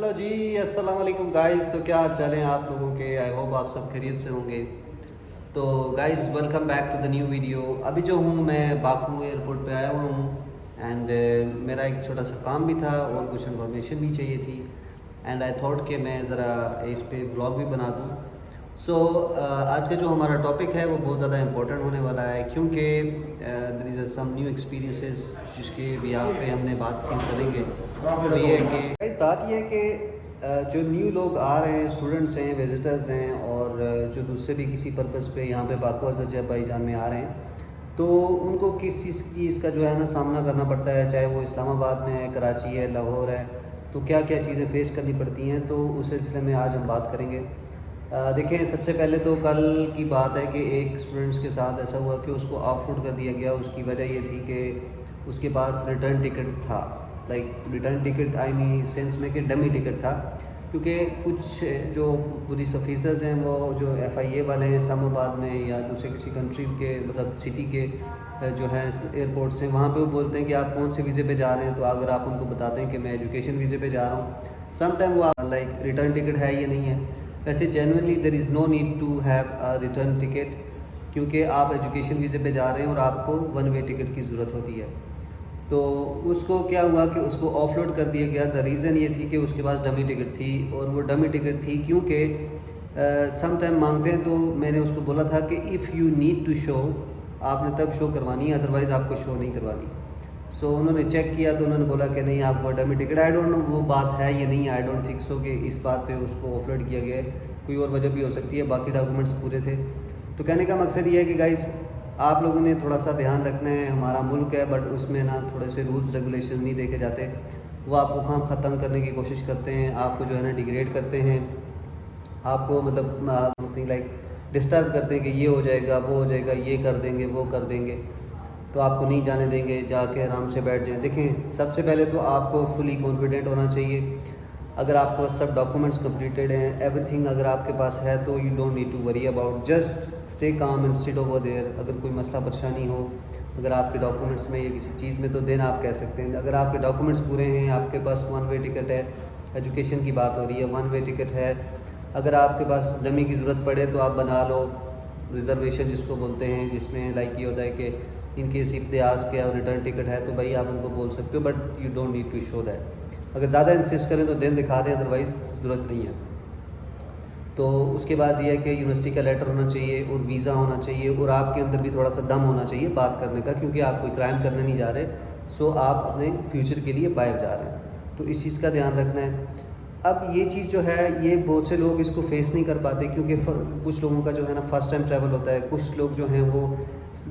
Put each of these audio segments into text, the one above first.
Hello जी, अस्सलाम वालेकुम guys. तो क्या हाल चाल हैं आप लोगों के? आई होप आप सब खैरियत से होंगे। तो guys, welcome back to the new video. अभी जो हूँ मैं बाकू एयरपोर्ट पे आया हुआ हूँ एंड मेरा एक छोटा सा काम भी था और कुछ इन्फॉर्मेशन भी चाहिए थी एंड आई थॉट कि मैं ज़रा इस पे ब्लॉग भी बना दूँ। सो आज का जो हमारा टॉपिक है वो बहुत ज़्यादा इम्पोर्टेंट होने वाला है क्योंकि there is some new experiences जिसके भी यहाँ पे हमने बात करेंगे। तो ये है कि guys, बात ये है कि जो न्यू लोग आ रहे हैं, स्टूडेंट्स हैं, विजिटर्स हैं और जो दूसरे भी किसी पर्पज़ पे यहाँ पे बाकू हज़रत भाईजान में आ रहे हैं, तो उनको किस चीज़ का जो है ना सामना करना पड़ता है, चाहे वो इस्लामाबाद में है, कराची है, लाहौर है, तो क्या क्या चीज़ें फ़ेस करनी पड़ती हैं। तो उस सिलसिले में आज हम बात करेंगे। देखें, सबसे पहले तो कल की बात है कि एक स्टूडेंट्स के साथ ऐसा हुआ कि उसको ऑफ-रोड कर दिया गया। उसकी वजह ये थी कि उसके पास रिटर्न टिकट था, like return ticket I mean sense में कि डमी टिकट था, क्योंकि कुछ जो पुलिस ऑफिसर्स हैं वो जो FIA वाले हैं इस्लामाबाद में या दूसरे किसी कंट्री के मतलब सिटी के जो है एयरपोर्ट से, वहाँ पे वो बोलते हैं कि आप कौन से वीज़े पे जा रहे हैं। तो अगर आप उनको बताते हैं कि मैं एजुकेशन वीज़े पे जा रहा हूँ, सम टाइम वो लाइक रिटर्न टिकट है या नहीं है। वैसे genuinely there is no need to have a return ticket, क्योंकि आप एजुकेशन वीज़े पे जा रहे हैं और आपको वन वे टिकट की ज़रूरत होती है। तो उसको क्या हुआ कि उसको ऑफलोड कर दिया गया। द रीज़न ये थी कि उसके पास डमी टिकट थी और वो डमी टिकट थी क्योंकि सम टाइम मांगते हैं। तो मैंने उसको बोला था कि if you need to show, आपने तब शो करवानी है, अदरवाइज़ आपको शो नहीं करवानी। सो उन्होंने चेक किया तो उन्होंने बोला कि नहीं, आपको dummy ticket. I don't know वो बात है या नहीं, आई डोंट थिंक सो कि इस बात पे उसको ऑफलोड किया गया है, कोई और वजह भी हो सकती है। बाकी डॉक्यूमेंट्स पूरे थे। तो कहने का मकसद ये है कि गाइस, आप लोगों ने थोड़ा सा ध्यान रखना है। हमारा मुल्क है बट उसमें ना थोड़े से रूल्स रेगुलेशन नहीं देखे जाते। वो आपको खाम ख़त्म करने की कोशिश करते हैं, आपको जो है ना डिग्रेड करते हैं, आपको मतलब समथिंग लाइक डिस्टर्ब करते हैं कि ये हो जाएगा, वो हो जाएगा, ये कर देंगे, वो कर देंगे, तो आपको नहीं जाने देंगे, जाके आराम से बैठ जाएं। देखें, सबसे पहले तो आपको फुली कॉन्फिडेंट होना चाहिए। अगर आपके पास सब डॉक्यूमेंट्स कंप्लीटेड हैं, एवरीथिंग अगर आपके पास है, तो you don't need to worry about, just stay calm and sit over there. अगर कोई मसला परेशानी हो अगर आपके डॉक्यूमेंट्स में या किसी चीज़ में, तो देन आप कह सकते हैं। अगर आपके डॉक्यूमेंट्स पूरे हैं, आपके पास वन वे टिकट है, एजुकेशन की बात हो रही है, वन वे टिकट है, अगर आपके पास डमी की ज़रूरत पड़े तो आप बना लो रिज़र्वेशन जिसको बोलते हैं, जिसमें लाइक ये होता है कि in case if they ask के और रिटर्न टिकट है तो भाई आप उनको बोल सकते हो, but you don't need to show that. अगर ज़्यादा इंसिस्ट करें तो दिन दिखा दें, अदरवाइज़ ज़रूरत नहीं है। तो उसके बाद ये है कि यूनिवर्सिटी का लेटर होना चाहिए और वीज़ा होना चाहिए और आपके अंदर भी थोड़ा सा दम होना चाहिए बात करने का, क्योंकि आप कोई क्राइम करने नहीं जा रहे। सो आप अपने फ्यूचर के लिए बाहर जा रहे हैं, तो इस चीज़ का ध्यान रखना है। अब ये चीज़ जो है, ये बहुत से लोग इसको फेस नहीं कर पाते क्योंकि कुछ लोगों का जो है ना फर्स्ट टाइम ट्रैवल होता है। कुछ लोग जो हैं वो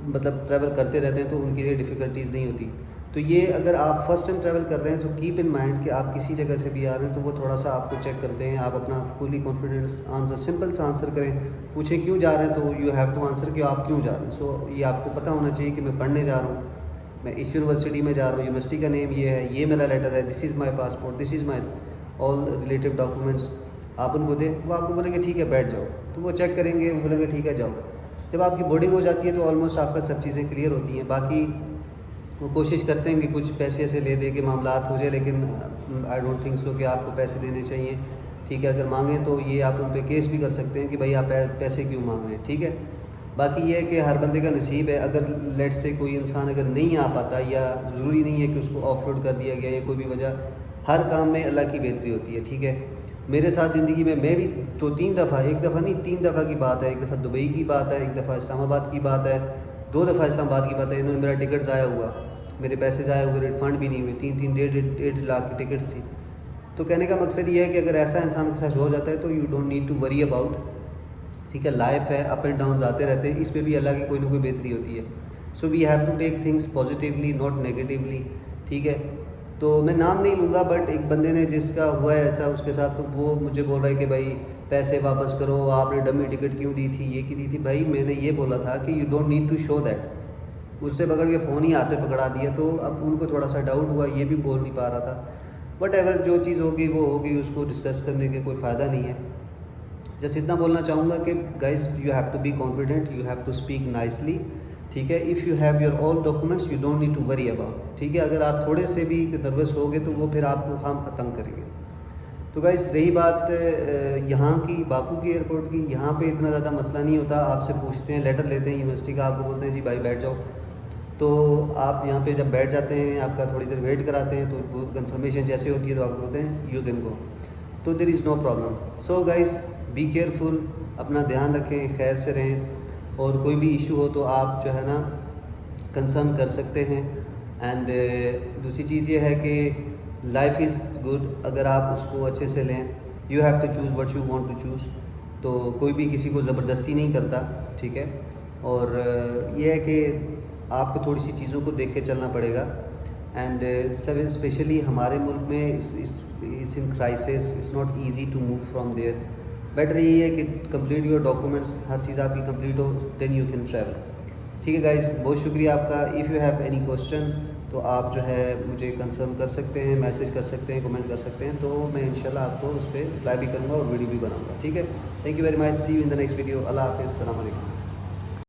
मतलब ट्रैवल करते रहते हैं तो उनके लिए डिफ़िकल्टीज़ नहीं होती। तो ये अगर आप फर्स्ट टाइम ट्रैवल कर रहे हैं तो कीप इन माइंड कि आप किसी जगह से भी आ रहे हैं तो वो थोड़ा सा आपको चेक करते हैं। आप अपना फुली कॉन्फिडेंस आंसर, सिंपल सा आंसर करें। पूछें क्यों जा रहे हैं तो यू हैव टू आंसर कि आप क्यों जा रहे हैं। सो ये आपको पता होना चाहिए कि मैं पढ़ने जा रहा हूँ, मैं इस यूनिवर्सिटी में जा रहा हूँ, यूनिवर्सिटी का नेम ये है, ये मेरा लेटर है, this is my passport, this is my all relative documents. आप उनको दें, वो आपको बोलेंगे ठीक है बैठ जाओ, तो वो चेक करेंगे, वो बोलेंगे ठीक है जाओ। जब आपकी बोर्डिंग हो जाती है तो ऑलमोस्ट आपका सब चीज़ें क्लियर होती हैं। बाकी वो कोशिश करते हैं कि कुछ पैसे ऐसे ले दे के मामलात हो जाए, लेकिन आई डोंट थिंक सो कि आपको पैसे देने चाहिए। ठीक है, अगर मांगें तो ये आप उन पे केस भी कर सकते हैं कि भाई आप पैसे क्यों मांग रहे हैं। ठीक है, बाकी ये है कि हर बंदे का नसीब है। अगर लेट से कोई इंसान अगर नहीं आ पाता, या ज़रूरी नहीं है कि उसको ऑफलोड कर दिया गया या कोई भी वजह, हर काम में अल्लाह की बेहतरी होती है। ठीक है, मेरे साथ ज़िंदगी में मैं भी 2-3 दफ़ा, एक दफ़ा नहीं 3 दफ़ा की बात है, एक दफ़ा दुबई की बात है, एक दफ़ा इस्लामाबाद की बात है, 2 दफ़ा इस्लामाबाद की बात है। इन्होंने मेरा टिकट ज़ाया हुआ, मेरे पैसे ज़ाया हुए, रिफंड भी नहीं हुए। 3-3 डेढ़ लाख की टिकट थी। तो कहने का मकसद ये है कि अगर ऐसा इंसान के साथ हो जाता है तो you don't need to worry about. ठीक है, लाइफ है, अप एंड डाउन आते रहते हैं, इसमें भी अल्लाह की कोई ना कोई बेहतरी होती है। So we have to take things positively, not negatively. ठीक है, तो मैं नाम नहीं लूँगा, बट एक बंदे ने जिसका हुआ है ऐसा उसके साथ, तो वो मुझे बोल रहा है कि भाई पैसे वापस करो, आपने डमी टिकट क्यों दी थी, ये की दी थी। भाई मैंने ये बोला था कि you don't need to show that. उससे पकड़ के फ़ोन ही हाथ पे पकड़ा दिया, तो अब उनको थोड़ा सा डाउट हुआ, ये भी बोल नहीं पा रहा था। बट एवर जो चीज़ होगी वो होगी, उसको डिस्कस करने के कोई फ़ायदा नहीं है। जस्ट इतना बोलना चाहूँगा कि guys you have to be confident, you have to speak nicely. ठीक है, if you have your all documents you don't need to worry about. ठीक है, अगर आप थोड़े से भी नर्वस हो गए तो वो फिर आपको खाम ख़त्म करेंगे। تو گائز رہی بات یہاں کی باکو کی ایئرپورٹ کی، یہاں پہ اتنا زیادہ مسئلہ نہیں ہوتا. آپ سے پوچھتے ہیں، لیٹر لیتے ہیں یونیورسٹی کا، آپ کو بولتے ہیں جی بھائی بیٹھ جاؤ. تو آپ یہاں پہ جب بیٹھ جاتے ہیں، آپ کا تھوڑی دیر ویٹ کراتے ہیں، تو وہ کنفرمیشن جیسے ہوتی ہے تو آپ کو بولتے ہیں یو کین گو. تو there is no problem. So guys be careful, اپنا دھیان رکھیں، خیر سے رہیں، اور کوئی بھی ایشو ہو تو آپ جو ہے نا کنسرن کر سکتے ہیں. اینڈ دوسری چیز یہ ہے کہ لائف از گڈ، اگر آپ اس کو اچھے سے لیں. You have to choose what you want to choose. تو کوئی بھی کسی کو زبردستی نہیں کرتا، ٹھیک ہے. اور یہ ہے کہ آپ کو تھوڑی سی چیزوں کو دیکھ کے چلنا پڑے گا. اینڈ اسپیشلی ہمارے ملک میں اس in crisis it's not easy to move from there. Better یہی ہے کہ کمپلیٹ یور ڈاکومنٹس، ہر چیز آپ کی کمپلیٹ ہو، دین یو کین ٹریول. ٹھیک ہے گائز، بہت شکریہ آپ کا. If you have any question تو آپ جو ہے مجھے کنسرن کر سکتے ہیں، میسیج کر سکتے ہیں، کمنٹ کر سکتے ہیں. تو میں انشاءاللہ آپ کو اس پہ رپلائی بھی کروں گا اور ویڈیو بھی بناؤں گا. ٹھیک ہے. Thank you very much. See you in the next video. اللہ حافظ. السلام علیکم.